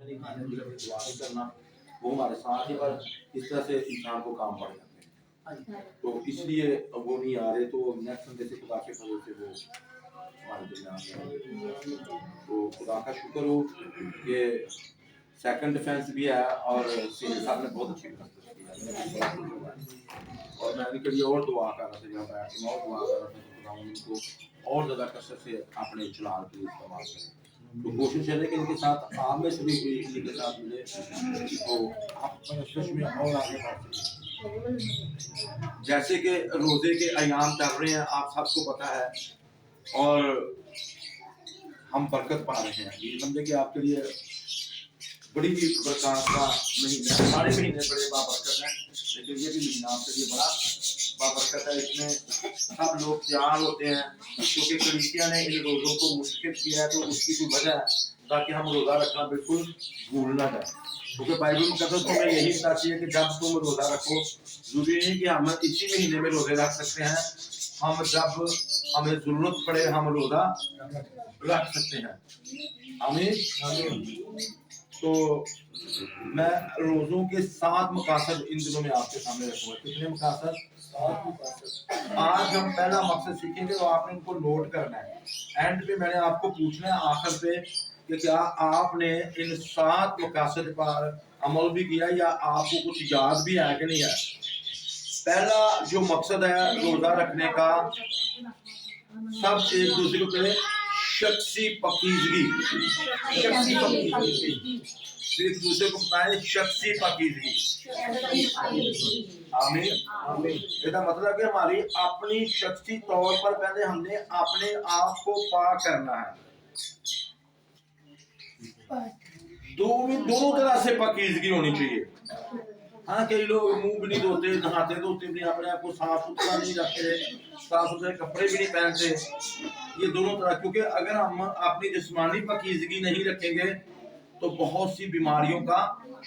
نہیں کھانے کی دعا نہیں کرنا، وہ ہمارے ساتھ ہی، پر اس طرح سے انسان کو کام پڑ جاتے ہیں، تو اس لیے وہ نہیں آ رہے، تو نیکسٹ سنڈے سے خدا کے فضل سے وہ ہمارے درمیان میں، تو خدا کا شکر ہو کہ سیکنڈ ڈیفینس بھی ہے، اور سینئر صاحب نے بہت اچھی محنت کی ہے، اور میں ان کے لیے اور دعا کر رہا تھا، جب میں اور دعا کر رہا تھا تو خدا ان کو اور زیادہ کثرت سے اپنے جلال کے لیے استعمال کریں، تو کوشش ہے کہ ان کے ساتھ آپ میں سے بھی کوئی ان کے ساتھ ملے تو آپ سچ میں اور آگے بڑھ سکیں، جیسے کہ روزے کے ایام چل رہے ہیں، آپ سب کو پتہ ہے، اور ہم برکت پا رہے ہیں، یہ سمجھے کہ آپ کے لیے بڑی برکات کا مہینہ ہے، سارے مہینے بڑے بابرکت ہیں، لیکن یہ بھی مہینہ آپ کے لیے بڑا بابرکت ہے، اس میں سب لوگ تیار ہوتے ہیں، کیونکہ کلیسیا نے ان روزوں کو مشکل کیا ہے، تو اس کی کوئی وجہ ہے تاکہ ہم روزہ رکھنا بالکل بھول نہ جائیں، کیونکہ بائبل مقدس تمہیں یہی بتاتی ہے کہ جب تم روزہ رکھو، ضروری نہیں کہ ہم اسی مہینے میں روزے رکھ سکتے ہیں، ہم جب ہمیں ضرورت پڑے ہم روزہ رکھ سکتے ہیں، آمین۔ تو میں روزوں کے 7 مقاصد ان دنوں میں آپ کے سامنے رکھوں گا، کتنے مقاصد؟ 7 مقاصد۔ آج ہم پہلا مقصد سیکھیں گے، تو آپ نے ان کو نوٹ کرنا ہے، اینڈ پہ میں نے آپ کو پوچھنا ہے آخر پہ کہ کیا آپ نے ان 7 مقاصد پر عمل بھی کیا، یا آپ کو کچھ یاد بھی ہے کہ نہیں ہے۔ پہلا جو مقصد ہے روزہ رکھنے کا، سب ایک دوسرے کو کہے شخصی پاکیزگی، ایک دوسرے کو بتائیں شخصی پاکیزگی، آمین آمین۔ اس کا مطلب کہ ہماری اپنی شخصی طور پر پہلے ہم نے اپنے آپ کو پاک کرنا ہے، دونوں طرح سے پاکیزگی ہونی چاہیے۔ ہاں کئی لوگ منہ بھی نہیں دھوتے، نہاتے دھوتے بھی، اپنے آپ کو صاف ستھرا نہیں رکھتے، صاف ستھرے کپڑے بھی نہیں پہنتے، یہ دونوں طرح، کیونکہ اگر ہم اپنی جسمانی پاکیزگی نہیں رکھیں گے تو بہت سی بیماریوں کا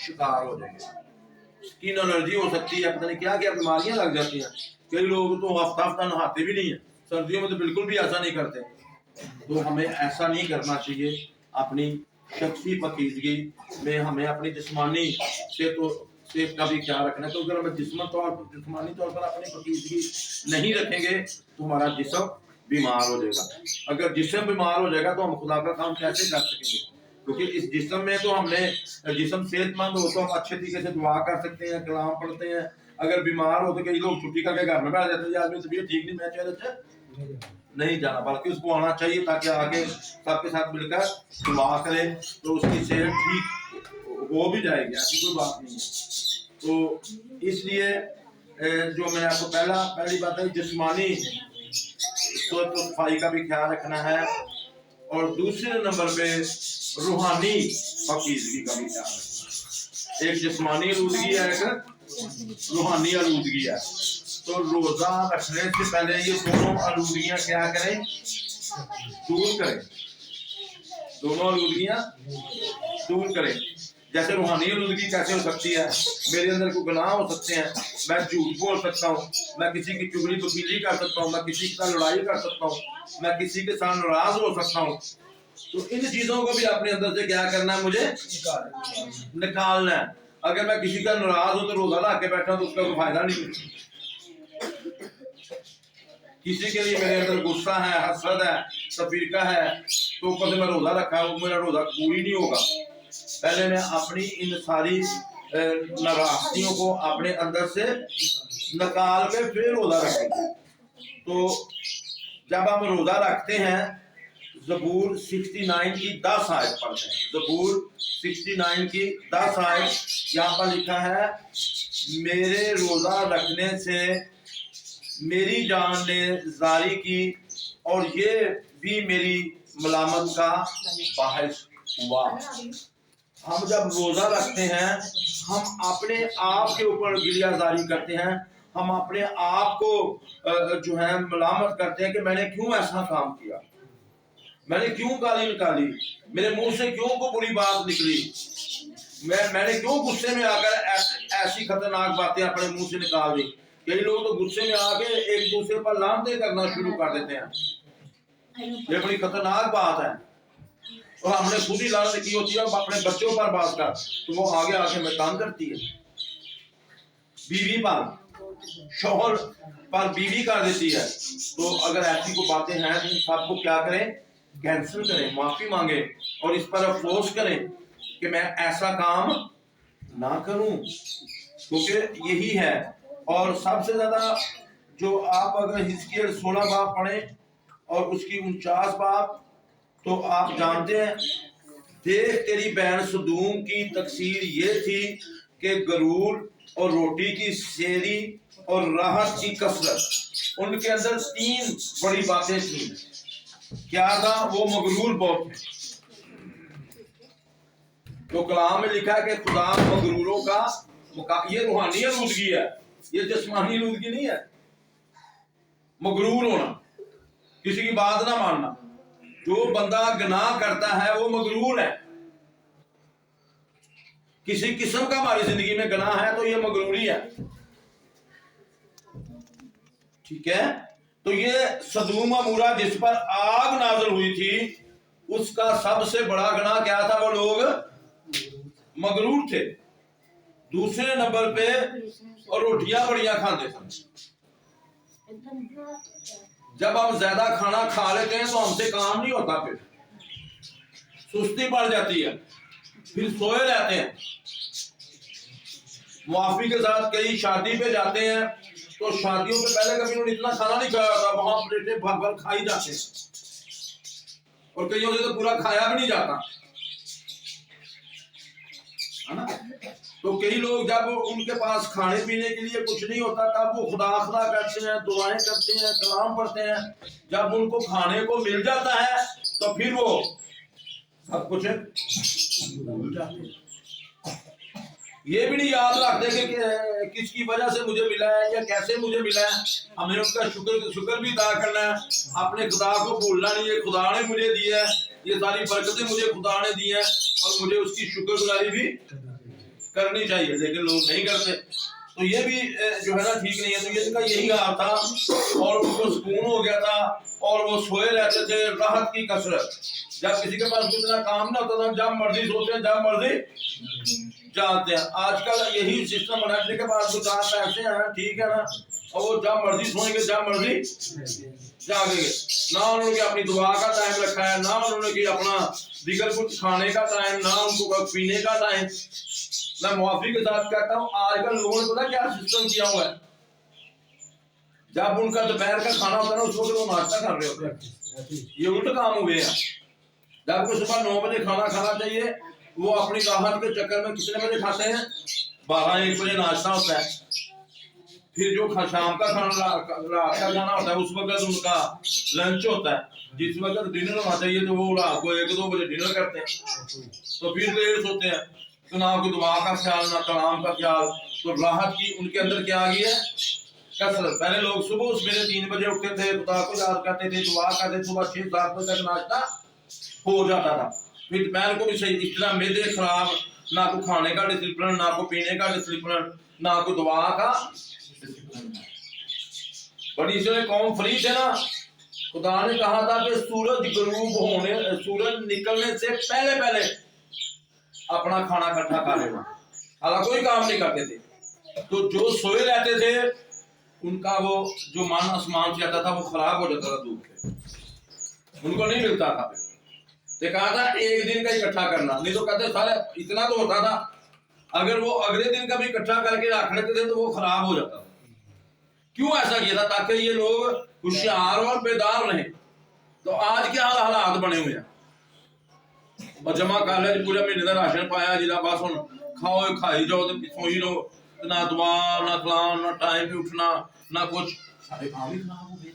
شکار ہو جائیں گے، اسکن الرجی ہو سکتی ہے، پتہ نہیں کیا کیا بیماریاں لگ جاتی ہیں، کئی لوگ تو ہفتہ ہفتہ نہاتے بھی نہیں ہیں، سردیوں میں تو بالکل بھی ایسا نہیں کرتے، تو ہمیں ایسا نہیں کرنا چاہیے، اپنی شخصی پاکیزگی میں ہمیں اپنی جسمانی صحت کا بھی خیال رکھنا ہے، تو اگر ہمیں جسمانی طور پر اپنی پاکیزگی نہیں رکھیں گے تو ہمارا جسم بیمار ہو جائے گا، اگر جسم بیمار ہو جائے گا تو ہم خدا کا کام کیسے کر سکیں گے، کیونکہ اس جسم میں تو ہم نے جسم صحت مند ہو تو ہم اچھے طریقے سے دعا کر سکتے ہیں، کلام پڑھتے ہیں، اگر بیمار ہو تو کئی لوگ چھٹی کر کے گھر میں بیٹھ جاتے ہیں، آدمی طبیعت ٹھیک نہیں، میں چاہے نہیں جانا، بلکہ اس کو آنا چاہیے تاکہ آگے سب کے ساتھ مل کر دعا کرے تو اس کی صحت ٹھیک ہو بھی جائے گی، ایسی کوئی بات نہیں ہے۔ تو اس لیے جو میں نے آپ کو پہلی بات ہے جسمانی صفائی کا بھی خیال رکھنا ہے، اور دوسرے نمبر پہ روحانی پاکیزگی کا بھی خیال رکھنا ہے، ایک جسمانی آلودگی ہے، ایک روحانی آلودگی ہے، تو روزہ رکھنے سے پہلے یہ دونوں آلودگیاں کیا کریں، دور کریں، دونوں آلودگیاں دور کریں۔ جیسے روحانی آلودگی کیسے ہو سکتی ہے، میرے اندر کوئی گناہ ہو سکتے ہیں، میں جھوٹ بول سکتا ہوں، میں کسی کی چغلی بکیلی کر سکتا ہوں، میں کسی کے ساتھ لڑائی کر سکتا ہوں، میں کسی کے ساتھ ناراض ہو سکتا ہوں، تو ان چیزوں کو بھی اپنے اندر سے کیا کرنا ہے، مجھے نکالنا ہے۔ اگر میں کسی کا ناراض ہوں تو روزہ لا کے بیٹھا تو اس کا کوئی فائدہ نہیں، کسی کے لیے میرے اندر غصہ ہے، حسد ہے، تفریقہ ہے، تو اوپر سے میں روزہ رکھا ہوں، میرا روزہ قبول ہی نہیں ہوگا۔ پہلے میں اپنی ان ساری ناراضگیوں کو اپنے اندر سے نکال کے پھر روزہ رکھیں گے۔ تو جب ہم روزہ رکھتے ہیں، زبور 69 کی 10 آیت پڑھتے ہیں، زبور 69 کی 10 آیت، یہاں پر لکھا ہے میرے روزہ رکھنے سے میری جان نے زاری کی اور یہ بھی میری ملامت کا باعث ہوا۔ ہم جب روزہ رکھتے ہیں ہم اپنے آپ کے اوپر گریہ زاری کرتے ہیں، ہم اپنے آپ کو جو ہے ملامت کرتے ہیں کہ میں نے کیوں ایسا کام کیا، میں نے کیوں گالی نکالی، میرے منہ سے کیوں کو بری بات نکلی، میں نے کیوں غصے میں آ کر ایسی خطرناک باتیں اپنے منہ سے نکال دی۔ کئی لوگ تو غصے میں آ کے ایک دوسرے پر لعنتیں کرنا شروع کر دیتے ہیں، یہ بڑی خطرناک بات ہے۔ اور ہم نے خود ہی لعنت کی ہوتی ہے اپنے بچوں پر بات کر تو وہ آگے آگے میں کام کرتی ہے، بیوی پر شوہر پر بیوی کر دیتی ہے. تو اگر ایسی کوئی باتیں ہیں تو سب کو کیا کریں، کینسل کریں، معافی مانگیں اور اس پر افسوس کریں کہ میں ایسا کام نہ کروں، کیونکہ یہی ہے. اور سب سے زیادہ جو آپ اگر حزقیل 16 باب پڑھیں اور اس کی 49 باب تو آپ جانتے ہیں، دیکھ تیری بہن سدوم کی تقصیر یہ تھی کہ غرور اور روٹی کی سیری اور راحت کی کثرت، ان کے اندر 3 بڑی باتیں تھیں. کیا تھا؟ وہ مغرور بہت تھے. تو کلام میں لکھا ہے کہ خدا مغروروں کا یہ روحانی آلودگی ہے، یہ جسمانی آلودگی نہیں ہے. مغرور ہونا، کسی کی بات نہ ماننا. جو بندہ گناہ کرتا ہے وہ مغرور ہے. کسی قسم کا ہماری زندگی میں گناہ ہے تو یہ مغروری ہے. ٹھیک ہے؟ تو یہ سدوم عمورہ جس پر آگ نازل ہوئی تھی اس کا سب سے بڑا گناہ کیا تھا؟ وہ لوگ مغرور تھے. دوسرے نمبر پہ روٹیاں بڑیاں کھاتے تھے. جب ہم زیادہ کھانا کھا لیتے ہیں تو ہم سے کام نہیں ہوتا، پھر سستی پڑ جاتی ہے، پھر سوئے رہتے ہیں. معافی کے ساتھ کئی شادی پہ جاتے ہیں تو شادیوں پہ پہلے کبھی انہوں نے اتنا کھانا نہیں کھایا ہوتا، وہاں پلیٹیں بھر بھر کھائی جاتے ہیں اور کئیوں سے تو پورا کھایا بھی نہیں جاتا ہے نا. تو کئی لوگ جب ان کے پاس کھانے پینے کے لیے کچھ نہیں ہوتا تب وہ خدا خدا کرتے ہیں، دعائیں کرتے ہیں، کلام پڑھتے ہیں. جب ان کو کھانے کو مل جاتا ہے تو پھر وہ سب کچھ بھول جاتے ہیں. یہ بھی نہیں یاد رکھتے کہ کس کی وجہ سے مجھے ملا ہے یا کیسے مجھے ملا ہے. ہمیں اس کا شکر بھی ادا کرنا ہے. اپنے خدا کو بھولنا نہیں ہے، خدا نے مجھے دیا ہے، یہ ساری برکتیں مجھے خدا نے دی ہیں اور مجھے اس کی شکر گزاری بھی کرنی چاہیے، لیکن لوگ نہیں کرتے. تو یہ بھی جو ہے نا ٹھیک نہیں ہے. تو یہ کا یہی حال تھا اور ان کو سکون ہو گیا تھا اور وہ سوئے رہتے تھے. راحت کی کثرت، جب کسی کے پاس اتنا کام نہ ہوتا تھا جب مرضی سوتے ہیں جب مرضی جانتے ہیں. آج کل یہی سسٹم بنا جن کے پاس 2-4 پیسے ہیں، ٹھیک ہے نا، اور وہ جب مرضی سوئیں گے جب مرضی جاگیں گے. نہ انہوں نے اپنی دعا کا ٹائم رکھا ہے، نہ انہوں نے اپنا دیگر کچھ کھانے کا ٹائم، نہ ان کو پینے کا ٹائم. میں معافی کے ساتھ کہتا ہوں آج کل لوگوں نے پتا کیا سسٹم کیا ہوا ہے، جب ان کا دوپہر کا کھانا ہوتا ہے نا اس وقت وہ ناشتہ کر رہے ہوتے ہیں. یہ الٹ کام ہوئے ہیں. جب کو صبح 9 بجے کھانا کھانا چاہیے وہ اپنی راحت کے چکر میں کتنے بجے کھاتے ہیں؟ 12-1 بجے ناشتہ ہوتا ہے. پھر جو شام کا کھانا رات کا کھانا ہوتا ہے اس وقت ان کا لنچ ہوتا ہے. جس وقت ڈنر ہونا چاہیے تو وہ رات کو 1-2 بجے ڈنر کرتے ہیں تو پھر دیر سوتے ہیں. تو نہ کوئی دعا کا خیال نہ کلام کا خیال. تو راحت کی ان کے اندر کیا آ گئی ہے؟ کثرت. پہلے لوگ صبح سویرے 3 بجے اٹھتے تھے، خدا کو یاد کرتے تھے، دعا کرتے تھے، صبح 6-7 بجے تک ناشتہ ہو جاتا تھا. پھر دوپہر کو بھی صحیح. اس طرح میدے خراب، نہ کوئی کھانے کا ڈسپلن، نہ کوئی پینے کا ڈسپلن، نہ کوئی دعا کا ڈسپلن. بڑی سے قوم فری تھے نا. خدا نے کہا تھا کہ سورج نکلنے سے پہلے اپنا کھانا اکٹھا کر لینا. حالانکہ کوئی کام نہیں کرتے تھے. تو جو سوئے رہتے تھے ان کا وہ جو من آسمان سے آتا تھا وہ خراب ہو جاتا تھا دھوپ سے، ان کو نہیں ملتا تھا. پھر کہا تھا 1 دن کا اکٹھا کرنا، نہیں تو کہتے سارے اتنا تو ہوتا تھا. اگر وہ اگلے دن کا بھی اکٹھا کر کے رکھ لیتے تھے تو وہ خراب ہو جاتا تھا. کیوں ایسا کیا تھا؟ تاکہ یہ لوگ ہوشیار اور بیدار رہیں. تو آج کیا حالات بنے ہوئے ہیں، اور جمع کر لیا پورے مہینے کا راشن پایا جی بس ہوں کھاؤ کھائی جاؤ تو سوئی رہو. نہ دعا، نہ کلام، نہ ٹائم پہ اٹھنا، نہ کچھ. سارے کام ہی خراب ہو گئے.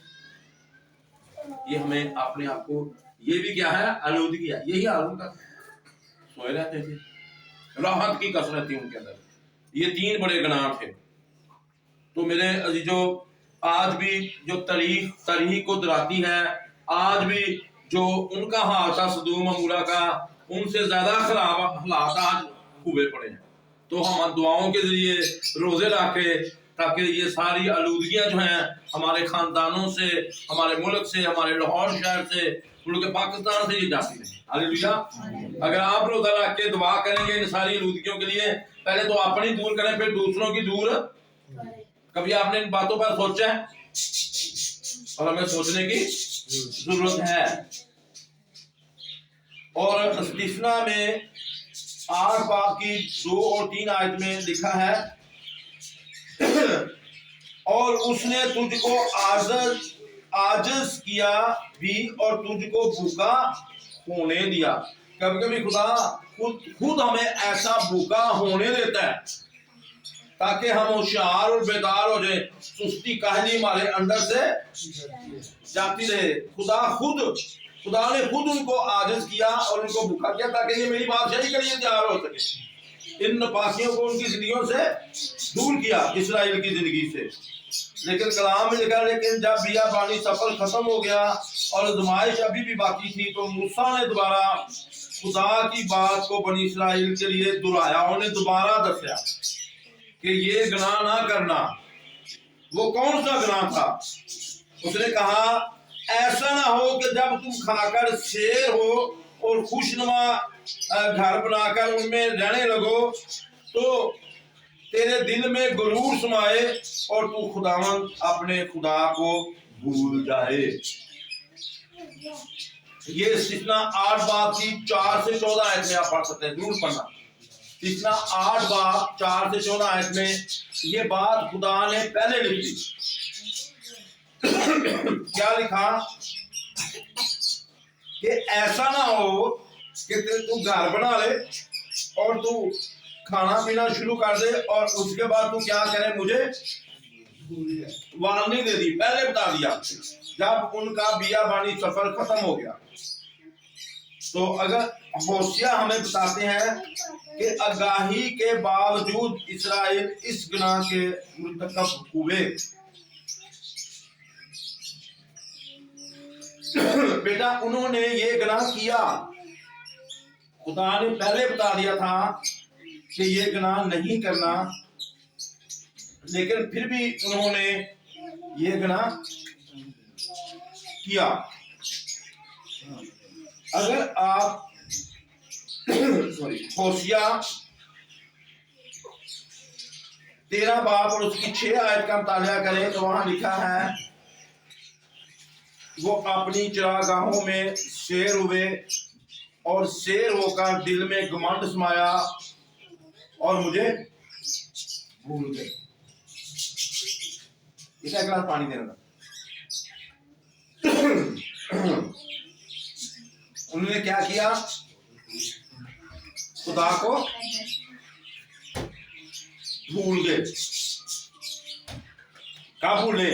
یہ ہمیں اپنے آپ کو، یہ بھی کیا ہے؟ آلودگی ہے. یہی حال کا سوئے رہتے تھے. راحت کی کثرت تھی ان کے اندر. یہ 3 بڑے گناہ تھے. تو میرے عزیزو آج بھی جو تاریخ کو دراتی ہے، آج بھی جو ان کا حال تھا سدوم عمورہ کا، ان سے زیادہ خراب حالات آج ہوئے پڑے ہیں. تو ہم دعاؤں کے ذریعے روزے رکھ کے تاکہ یہ ساری آلودگیاں جو ہیں ہمارے خاندانوں سے، ہمارے ملک سے، ہمارے لاہور شہر سے ملک پاکستان سے یہ جاتی رہے. ہاللیلویا. اگر آپ روزہ رکھ کے دعا کریں گے ان ساری آلودگیوں کے لیے، پہلے تو اپنی دور کریں پھر دوسروں کی دور. کبھی آپ نے ان باتوں پر سوچا ہے؟ اور ہمیں سوچنے کی ضرورت ہے. اور استثنا میں 8 باب کی 2 اور 3 آیت میں لکھا ہے اور اس نے تجھ کو عاجز کیا بھی اور تجھ کو بھوکا ہونے دیا. کبھی کبھی خدا خود ہمیں ایسا بھوکا ہونے دیتا ہے تاکہ ہم ہوشیار اور بیدار ہو جائیں. سستی کاہلی ہمارے اندر سے جاتی رہے. خدا نے خود ان کو عاجز کیا اور ان کو بھوکا کیا تاکہ یہ میری بادشاہی کے لیے تیار ہو سکے. ان نپاکیوں کو ان کی زندگیوں سے دور کیا، اسرائیل کی زندگی سے. لیکن کلام میں لکھا لیکن جب بیابانی سفر ختم ہو گیا اور آزمائش ابھی بھی باقی تھی تو موسیٰ نے دوبارہ خدا کی بات کو بنی اسرائیل کے لیے دہرایا. انہیں دوبارہ دسیا کہ یہ گناہ نہ کرنا. وہ کون سا گناہ تھا؟ اس نے کہا ایسا نہ ہو کہ جب تم کھا کر سیر ہو اور خوشنما گھر بنا کر ان میں رہنے لگو تو تیرے دل میں غرور سمائے اور تو خداوند اپنے خدا کو بھول جائے. یہ استثنا 8 باب کی 4 سے 14 آیت میں آپ پڑھ سکتے ہیں، ضرور پڑھنا. استثنا 8 باب 4 سے 14 آیت میں یہ بات خدا نے پہلے لکھی. کیا لکھا؟ کہ ایسا نہ ہو کہ تو گھر بنا لے اور تو کھانا پینا شروع کر دے اور اس کے بعد تو کیا کرے، مجھے وارننگ دے دی، پہلے بتا دیا جب ان کا بیابانی سفر ختم ہو گیا. تو اگر ہوشیہ ہمیں بتاتے ہیں کہ آگاہی کے باوجود اسرائیل اس گناہ کے مرتکب ہوئے. بیٹا انہوں نے یہ گناہ کیا، خدا نے پہلے بتا دیا تھا کہ یہ گناہ نہیں کرنا، لیکن پھر بھی انہوں نے یہ گناہ کیا. اگر آپ ہوشیہ 13 باب اور اس کی 6 آیت کا مطالعہ کریں تو وہاں لکھا ہے وہ اپنی چراگاہوں میں سیر ہوئے اور سیر ہو کر دل میں گمنڈ سمایا اور مجھے بھول گئے. اسے ایک گلاس پانی دینا. انہوں نے کیا کیا؟ خدا کو بھول گئے. کیا بھولے؟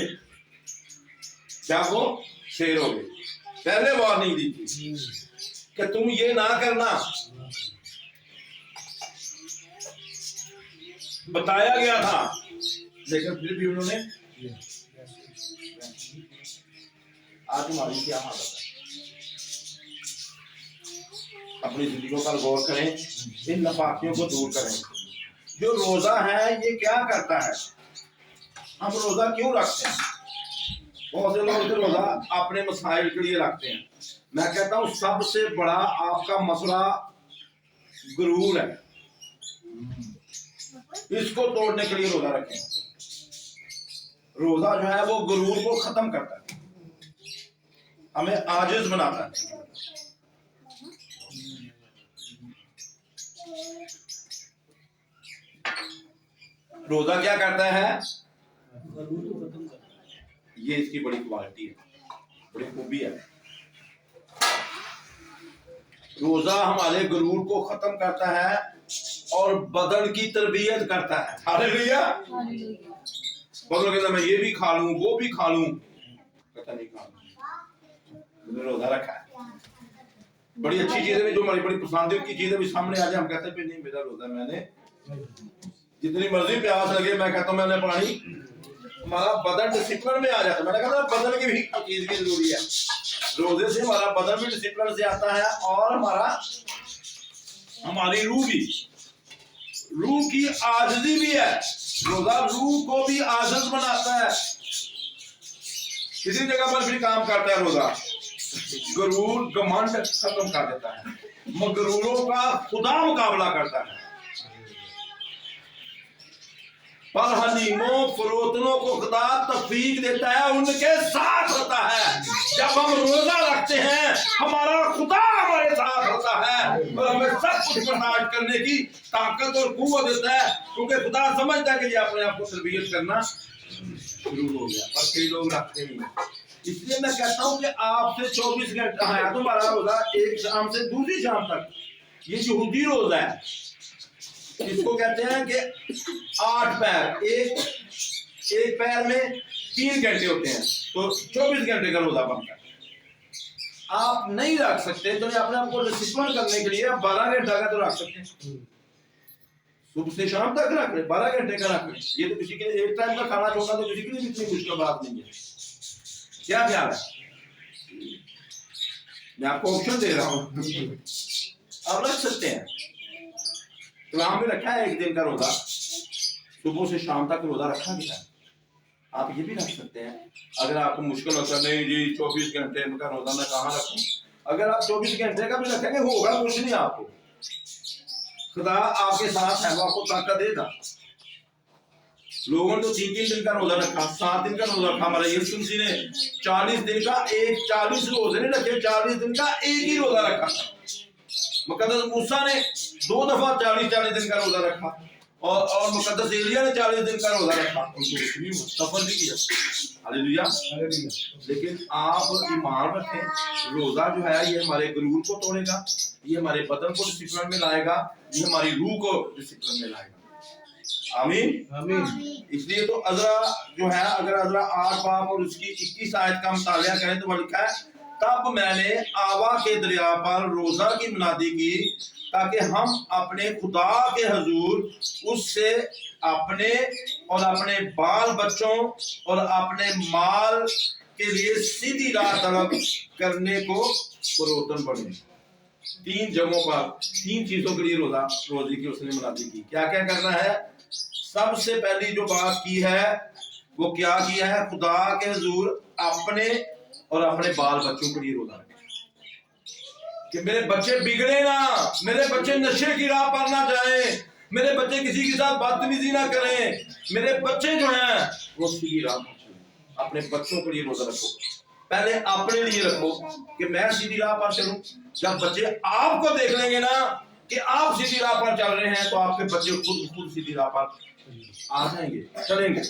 جب وہ شیر ہو گئے. پہلے وارننگ دی تھی کہ تم یہ نہ کرنا، بتایا گیا تھا، لیکن پھر بھی انہوں نے. آج ہماری کیا حالت ہے؟ اپنی زندگیوں پر غور کریں، ان نفاقیوں کو دور کریں. جو روزہ ہے یہ کیا کرتا ہے؟ ہم روزہ کیوں رکھتے ہیں؟ بہت سے لوگ روزہ اپنے مسائل کے لیے رکھتے ہیں. میں کہتا ہوں سب سے بڑا آپ کا مسئلہ غرور ہے. اس کو توڑنے کے لیے روزہ رکھیں. روزہ جو ہے وہ غرور کو ختم کرتا ہے، ہمیں عاجز بناتا ہے. روزہ کیا کرتا ہے؟ یہ اس کی بڑی کوالٹی ہے، بڑی خوبی ہے. روزہ ہمارے غرور کو ختم کرتا ہے اور بدن کی تربیت کرتا ہے. ہاللیلویا. بدن کہتا میں یہ بھی کھا لوں وہ بھی کھا لوں، کہتا نہیں کھا لوں، میں نے روزہ رکھا ہے. بڑی اچھی چیزیں جو ہماری بڑی پسندیدہ کی چیزیں بھی سامنے آ جائے ہم کہتے ہیں نہیں میرا روزہ، میں نے جتنی مرضی پیاس لگے میں کہتا ہوں میں نے پڑھانی. ہمارا بدن ڈسپلن میں آ جاتا ہے. میں نے کہا بدن کی بھی چیز بھی ضروری ہے. روزے سے ہمارا بدن بھی ڈسپلن سے آتا ہے اور ہماری روح کی عاجزی بھی ہے. روزہ روح کو بھی عاجز بناتا ہے. کسی جگہ پر بھی کام کرتا ہے روزہ. غرور گھمنڈ ختم کر دیتا ہے، مغروروں کا خدا مقابلہ کرتا ہے، پر حلیموں فروتنوں کو خدا توفیق دیتا ہے، ان کے ساتھ ہوتا ہے۔ جب ہم روزہ رکھتے ہیں ہمارا خدا ہمارے ساتھ ہوتا ہے اور ہمیں سب کچھ برداشت کرنے کی طاقت اور قوت دیتا ہے، کیونکہ خدا سمجھتا ہے کہ یہ اپنے آپ کو تربیت کرنا شروع ہو گیا، اور کئی لوگ رکھتے نہیں ہیں۔ اس لیے میں کہتا ہوں کہ آپ سے 24 گھنٹہ ہے تمہارا روزہ ایک شام سے دوسری شام تک، یہ یہودی روزہ ہے، اس کو کہتے ہیں کہ 8 پیر، ایک پیر میں 3 گھنٹے ہوتے ہیں، تو 24 گھنٹے کا روزہ بنتا ہے۔ آپ نہیں رکھ سکتے تو اپنے آپ کو ڈسپلن کرنے کے لیے 12 گھنٹہ کا تو رکھ سکتے ہیں، صبح سے شام تک رکھ لیں، 12 گھنٹے کا رکھ لیں، یہ تو کسی کے لیے ایک ٹائم کا کھانا چھوڑنا تو کسی کے لیے اتنی مشکل بات نہیں ہے۔ کیا خیال ہے؟ میں آپ کو آپشن دے رہا ہوں، آپ رکھ سکتے ہیں۔ اسلام میں رکھا ہے ایک دن کا روزہ، صبح سے شام تک روزہ رکھا گیا ہے، آپ یہ بھی رکھ سکتے ہیں۔ اگر آپ کو مشکل ہوتا ہے نہیں جی 24 گھنٹے کا روزہ میں کہاں رکھوں، اگر آپ 24 گھنٹے کا بھی رکھیں گے ہوگا کچھ نہیں، آپ کو خدا آپ کے ساتھ ہے، وہ آپ کو طاقت دے گا۔ لوگوں نے تو 3 دن کا روزہ رکھا، 7 دن کا روزہ رکھا، ہمارے یسوع مسیح نے 40 دن کا 40 روزے نہیں رکھے، 40 دن کا ایک ہی روزہ رکھا تھا۔ مقدس موسیٰ نے 2 دفعہ 40 دن کا روزہ رکھا، اور مقدس ایلیا نے 40 دن کا روزہ رکھا، ان کو سفر بھی کیا۔ ہاللیلویا۔ لیکن آپ ایمان رکھیں، روزہ جو ہے یہ ہمارے غرور کو توڑے گا، یہ ہمارے بدن کو ڈسپلن میں لائے گا، یہ ہماری روح کو ڈسپلن میں لائے گا۔ آمین آمین۔ اس لیے تو عزرا جو ہے، اگر عزرا 8 باب اور اس کی 21 آیت کا مطالعہ کریں تو وہ لکھا ہے، تب میں نے آوا کے دریا پر روزہ کی منادی کی تاکہ ہم اپنے خدا کے حضور اس سے اپنے اور اپنے بال بچوں اور اپنے مال کے لیے سیدھی راہ طلب کرنے کو فروتن بڑھیں۔ 3 جگہوں پر 3 چیزوں کے لیے روزے کی اس نے منادی کی۔ کیا کیا کرنا ہے؟ سب سے پہلی جو بات کی ہے وہ کیا کیا ہے؟ خدا کے حضور اپنے اور اپنے بال بچوں کے لیے روزہ رکھیں کہ میرے بچے بگڑے نہ، میرے بچے نشے کی راہ پر نہ جائیں، میرے بچے کسی کے ساتھ بدتمیزی نہ کریں، میرے بچے جو ہیں وہ سیدھی راہ پر چلیں۔ اپنے بچوں کے لیے روزہ رکھو، پہلے اپنے لیے رکھو کہ میں سیدھی راہ پر چلوں۔ جب بچے آپ کو دیکھ لیں گے نا کہ آپ سیدھی راہ پر چل رہے ہیں تو آپ کے بچے خود سیدھی راہ پر آ جائیں گے، چلیں گے۔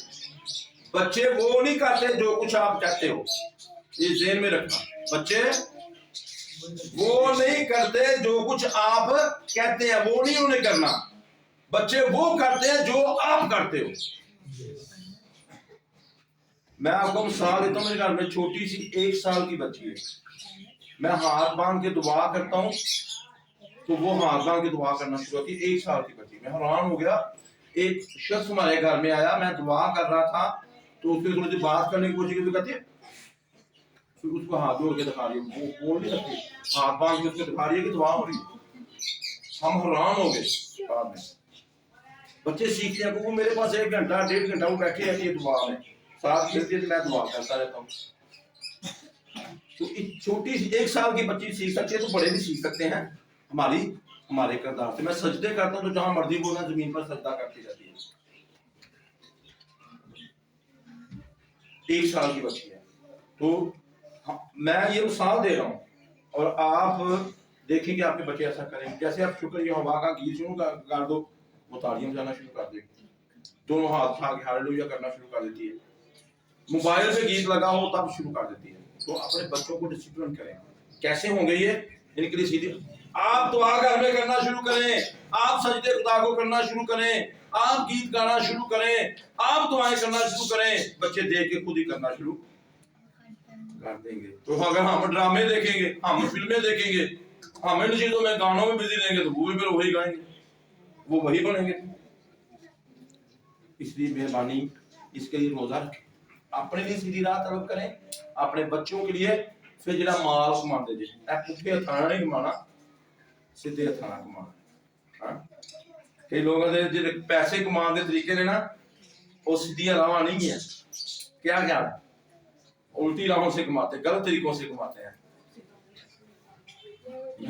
بچے وہ نہیں کرتے جو کچھ آپ کہتے ہو، یہ ذہن میں رکھنا۔ بچے وہ نہیں کرتے جو کچھ آپ کہتے ہیں، وہ نہیں انہیں کرنا۔ بچے وہ کرتے ہیں جو آپ کرتے ہو۔ میں آپ کو مثال دیتا ہوں، میرے گھر میں چھوٹی سی 1 سال کی بچی ہے، میں ہاتھ باندھ کے دعا کرتا ہوں تو وہ ہاتھ باندھ کے دعا کرنا شروع کی۔ 1 سال کی بچی، میں حیران ہو گیا۔ ایک شخص ہمارے گھر میں آیا، میں دعا کر رہا تھا تو اس نے تھوڑی سی بات کرنے کی کوشش کی تو کہتی ہے، اس کو ہاتھ جوڑ کے دکھا رہی ہے، وہ بول نہیں سکتی، ہاتھ باندھ کے اس کو دکھا رہی ہے کہ دعا ہو رہی ہے۔ ہم حیران ہو گئے۔ بعد میں بچے سیکھتے ہیں، کیونکہ میرے پاس 1 گھنٹہ 1.5 گھنٹہ وہ بیٹھے ہیں یہ دعا میں ساتھ کھیلتے ہیں، میں دعا کرتا رہتا ہوں۔ تو چھوٹی سی 1 سال کی بچی سیکھ سکتے ہیں تو بڑے بھی سیکھ سکتے ہیں ہمارے کردار سے۔ میں سجدے کرتا ہوں تو جہاں مرضی بولنا زمین پر سجدہ کرتی رہتی ہے۔ 1 سال کی بچی ہے، تو میں یہ مثال دے رہا ہوں اور آپ دیکھیں کہ آپ کے بچے ایسا کریں۔ جیسے آپ شکر یہوہ کا گیت شروع کر دو، وہ تالیاں بجانا شروع کر دے، دونوں ہاتھ اٹھا کے ہاللیلویا کرنا شروع کر دیتی ہے۔ موبائل پہ گیت لگا ہو تب شروع کر دیتی ہے۔ تو اپنے بچوں کو ڈسپلن کریں۔ کیسے ہوں گے یہ؟ ان کے لیے سیدھی آپ دعا گھر میں کرنا شروع کریں، آپ سجدے خدا کو کرنا شروع کریں، آپ گیت گانا شروع کریں، آپ دعائیں کرنا شروع کریں، بچے دیکھ کے خود ہی کرنا شروع کر دیں گے۔ تو اگر ہم ڈرامے دیکھیں گے، ہم فلمیں دیکھیں گے، ہم ان چیزوں میں گانوں میں بزی رہیں گے تو وہ بھی پھر وہی گائیں گے، وہ وہی بنیں گے۔ اس لیے مہربانی اس کے لیے روزہ رکھیں، اپنے لیے سیدھی راہ طلب کریں، اپنے بچوں کے لیے پھر جڑا مال کماتے جی پٹھے ہتھاں نہیں کمانا، سیدھے ہتھاں کمانا۔ کئی لوگوں دے جڑے پیسے کمان دے طریقے نے نا وہ سیدھیاں راواں نہیں ہیں، کیا الٹی راہوں سے کماتے، غلط طریقوں سے کماتے ہیں۔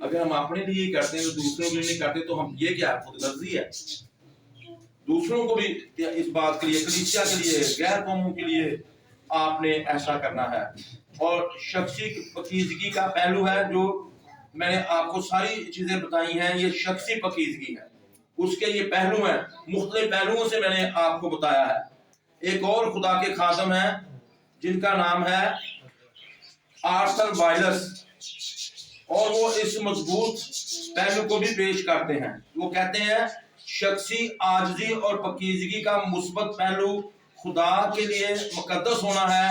اگر ہم اپنے لیے کرتے ہیں تو دوسروں کے لیے نہیں کرتے تو ہم یہ کیا ہے؟ خود غرضی ہے. دوسروں کو بھی اس بات کے لیے، کلیسیا کے لیے، غیر قوموں کے لیے آپ نے ایسا کرنا ہے. اور شخصی پاکیزگی کا پہلو ہے جو میں نے آپ کو ساری چیزیں بتائی ہیں، یہ شخصی پاکیزگی ہے. اس کے یہ پہلو ہیں، مختلف پہلوؤں سے میں نے آپ کو بتایا ہے. ایک اور خدا کے خادم ہیں جن کا نام ہے آرتھر وائلس، اور وہ اس مضبوط پہلو کو بھی پیش کرتے ہیں. وہ کہتے ہیں شخصی عاجزی اور پاکیزگی کا مثبت پہلو خدا کے لیے مقدس ہونا ہے.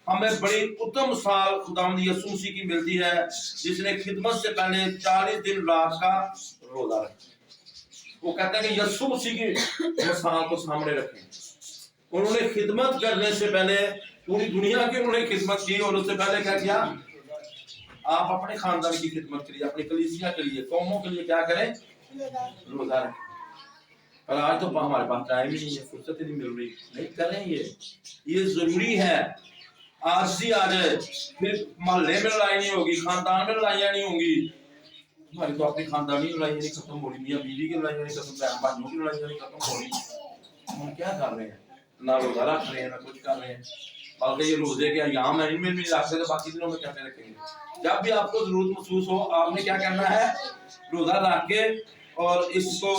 ہمیں بڑی اتم مثال خداوند یسوع مسیح کی ملتی ہے جس نے خدمت سے پہلے 40 دن رات کا روزہ رکھا. وہ کہتے ہیں کہ یسوع مسیح کی مثال کو سامنے رکھیں. انہوں نے خدمت کرنے سے پہلے پوری دنیا کی انہوں نے خدمت کی، اور اس سے پہلے کیا کیا؟ آپ اپنے خاندان کی خدمت کے لیے، اپنی کلیسیا کے لیے، قوموں کے لیے کیا کریں؟ روزہ رکھیں. پر آج تو ہمارے پاس ٹائم ہی نہیں ہے، فرصت ہی نہیں مل رہی. نہیں کریں، یہ ضروری ہے. عاجزی آ جائے، پھر محلے میں لڑائی نہیں ہوگی، خاندان میں لڑائیاں نہیں ہوں گی. ہماری تو اپنی خاندانی لڑائیاں نہیں ختم ہو رہی، میاں بیوی کی لڑائیاں نہیں ختم، بہن بھائیوں کی لڑائیاں نہیں ختم ہو رہی. ہم کیا کر رہے ہیں؟ نہ روزہ رکھ رہے ہیں، نہ کچھ کر رہے ہیں. بلکہ یہ روزے کے ایام ہیں، ان میں بھی رکھتے تو باقی دنوں میں کیسے رکھیں گے؟ جب بھی آپ کو ضرورت محسوس ہو، آپ نے کیا کرنا ہے؟ روزہ رکھ کے اور اس کو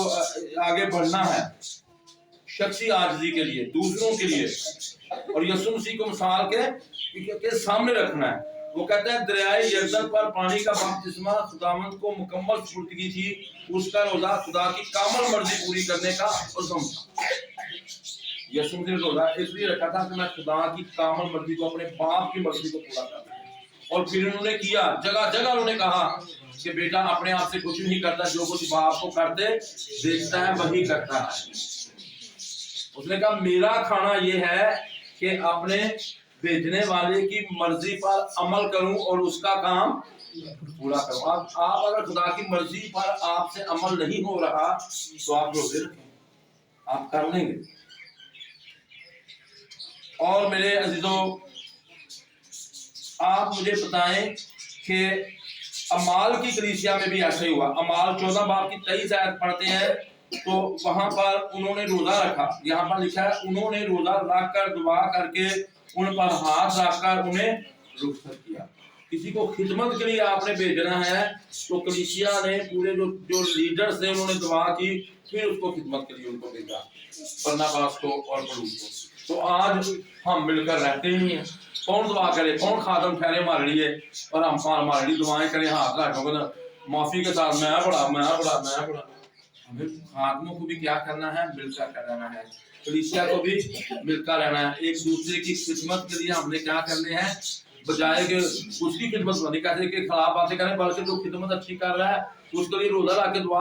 آگے بڑھنا ہے شخصی عاجزی کے لیے، دوسروں کے لیے، اور یسوع مسیح کو مثال کے سامنے رکھنا ہے. وہ کہتے ہیں دریائے یردن پر پانی کا بپتسمہ خداوند کو مکمل سپردگی تھی. اس کا روزہ خدا کی کامل مرضی پوری کرنے کا عزم تھا. یسوع نے روزہ اس لیے رکھا تھا کہ میں خدا کی کامل مرضی کو، اپنے باپ کی مرضی کو پورا کروں. اور پھر انہوں نے کیا، جگہ جگہ انہوں نے کہا کہ بیٹا اپنے آپ سے کچھ نہیں کرتا، جو کچھ باپ کو کرتے دیکھتا ہے وہی کرتا ہے. اس نے کہا میرا کھانا یہ ہے کہ اپنے بھیجنے والے کی مرضی پر عمل کروں اور اس کا کام پورا کروں. آپ اگر خدا کی مرضی پر آپ سے عمل نہیں ہو رہا تو آپ روزے رکھیں، آپ کر لیں گے. اور میرے عزیزوں، آپ مجھے بتائیں کہ اعمال کی کلیسیا میں بھی ایسا ہی ہوا. اعمال 14 باب کی 23 آیت پڑھتے ہیں تو وہاں پر انہوں نے روزہ رکھا. یہاں پر لکھا ہے انہوں نے روزہ رکھ کر دعا کر کے ان پر ہاتھ رکھ کر انہیں رخصت کیا. کسی کو خدمت کے لیے آپ نے بھیجنا ہے تو کلیسیا نے پورے جو لیڈرز تھے انہوں نے دعا کی، پھر اس کو خدمت کے لیے ان کو بھیجا، برناباس کو اور پولس کو. تو آج ہم مل کر رہتے ہی ہیں. کون دعا کرے، کون خادم ٹھہرے ہمارے لیے اور ہم ہمارے لیے دعائیں کریں، ہاتھ رکھو گے معافی کے ساتھ میں بڑا. ہمیں خادموں کو بھی کیا کرنا ہے؟ مل کر کرنا ہے. کلیسیا کو بھی مل کر رہنا ہے. ایک دوسرے کی خدمت کے لیے ہم نے کیا کرنے ہیں؟ بجائے کہ اس کی خدمت نہیں کرتے کہ خراب باتیں کریں، بلکہ جو خدمت اچھی کر رہا ہے اس کے لیے روزہ رکھ کے دعا